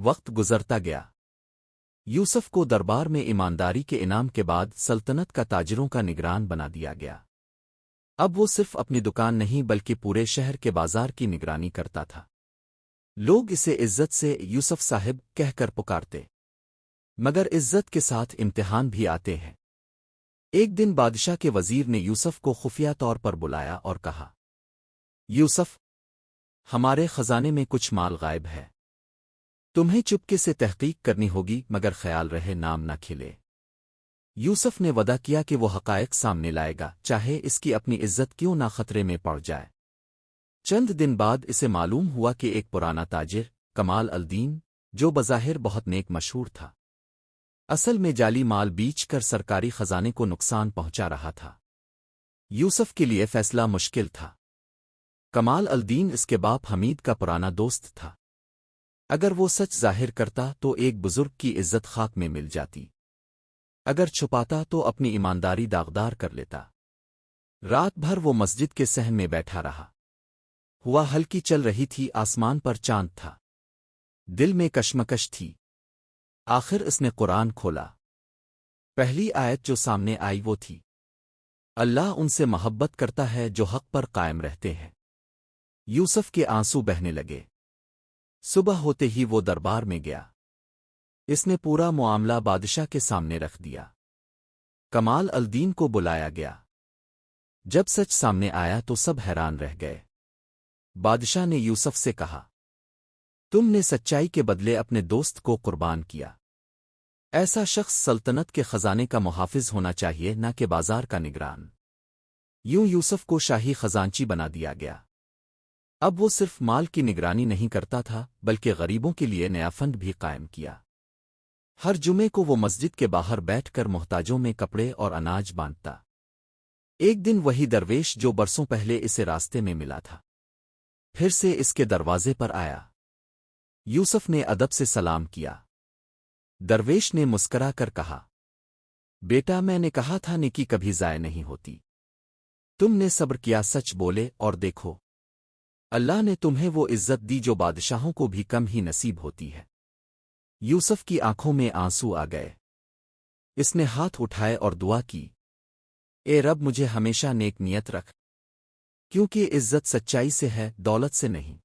وقت گزرتا گیا۔ یوسف کو دربار میں ایمانداری کے انعام کے بعد سلطنت کا تاجروں کا نگران بنا دیا گیا۔ اب وہ صرف اپنی دکان نہیں بلکہ پورے شہر کے بازار کی نگرانی کرتا تھا۔ لوگ اسے عزت سے یوسف صاحب کہہ کر پکارتے، مگر عزت کے ساتھ امتحان بھی آتے ہیں۔ ایک دن بادشاہ کے وزیر نے یوسف کو خفیہ طور پر بلایا اور کہا، یوسف، ہمارے خزانے میں کچھ مال غائب ہے۔ تمہیں چپکے سے تحقیق کرنی ہوگی مگر خیال رہے نام نہ کھلے۔ یوسف نے وعدہ کیا کہ وہ حقائق سامنے لائے گا، چاہے اس کی اپنی عزت کیوں نہ خطرے میں پڑ جائے۔ چند دن بعد اسے معلوم ہوا کہ ایک پرانا تاجر، کمال الدین، جو بظاہر بہت نیک مشہور تھا، اصل میں جعلی مال بیچ کر سرکاری خزانے کو نقصان پہنچا رہا تھا۔ یوسف کے لیے فیصلہ مشکل تھا۔ کمال الدین اس کے باپ حمید کا پرانا دوست تھا۔ اگر وہ سچ ظاہر کرتا تو ایک بزرگ کی عزت خاک میں مل جاتی، اگر چھپاتا تو اپنی ایمانداری داغدار کر لیتا۔ رات بھر وہ مسجد کے صحن میں بیٹھا رہا۔ ہوا ہلکی چل رہی تھی، آسمان پر چاند تھا، دل میں کشمکش تھی۔ آخر اس نے قرآن کھولا۔ پہلی آیت جو سامنے آئی وہ تھی، اللہ ان سے محبت کرتا ہے جو حق پر قائم رہتے ہیں۔ یوسف کے آنسو بہنے لگے۔ صبح ہوتے ہی وہ دربار میں گیا۔ اس نے پورا معاملہ بادشاہ کے سامنے رکھ دیا۔ کمال الدین کو بلایا گیا۔ جب سچ سامنے آیا تو سب حیران رہ گئے۔ بادشاہ نے یوسف سے کہا، تم نے سچائی کے بدلے اپنے دوست کو قربان کیا۔ ایسا شخص سلطنت کے خزانے کا محافظ ہونا چاہیے، نہ کہ بازار کا نگران۔ یوں یوسف کو شاہی خزانچی بنا دیا گیا۔ اب وہ صرف مال کی نگرانی نہیں کرتا تھا بلکہ غریبوں کے لیے نیا فنڈ بھی قائم کیا۔ ہر جمعے کو وہ مسجد کے باہر بیٹھ کر محتاجوں میں کپڑے اور اناج بانٹتا۔ ایک دن وہی درویش جو برسوں پہلے اسے راستے میں ملا تھا پھر سے اس کے دروازے پر آیا۔ یوسف نے ادب سے سلام کیا۔ درویش نے مسکرا کر کہا، بیٹا، میں نے کہا تھا نیکی کبھی ضائع نہیں ہوتی۔ تم نے صبر کیا، سچ بولے، اور دیکھو اللہ نے تمہیں وہ عزت دی جو بادشاہوں کو بھی کم ہی نصیب ہوتی ہے۔ یوسف کی آنکھوں میں آنسو آ گئے۔ اس نے ہاتھ اٹھائے اور دعا کی، اے رب، مجھے ہمیشہ نیک نیت رکھ، کیونکہ عزت سچائی سے ہے، دولت سے نہیں۔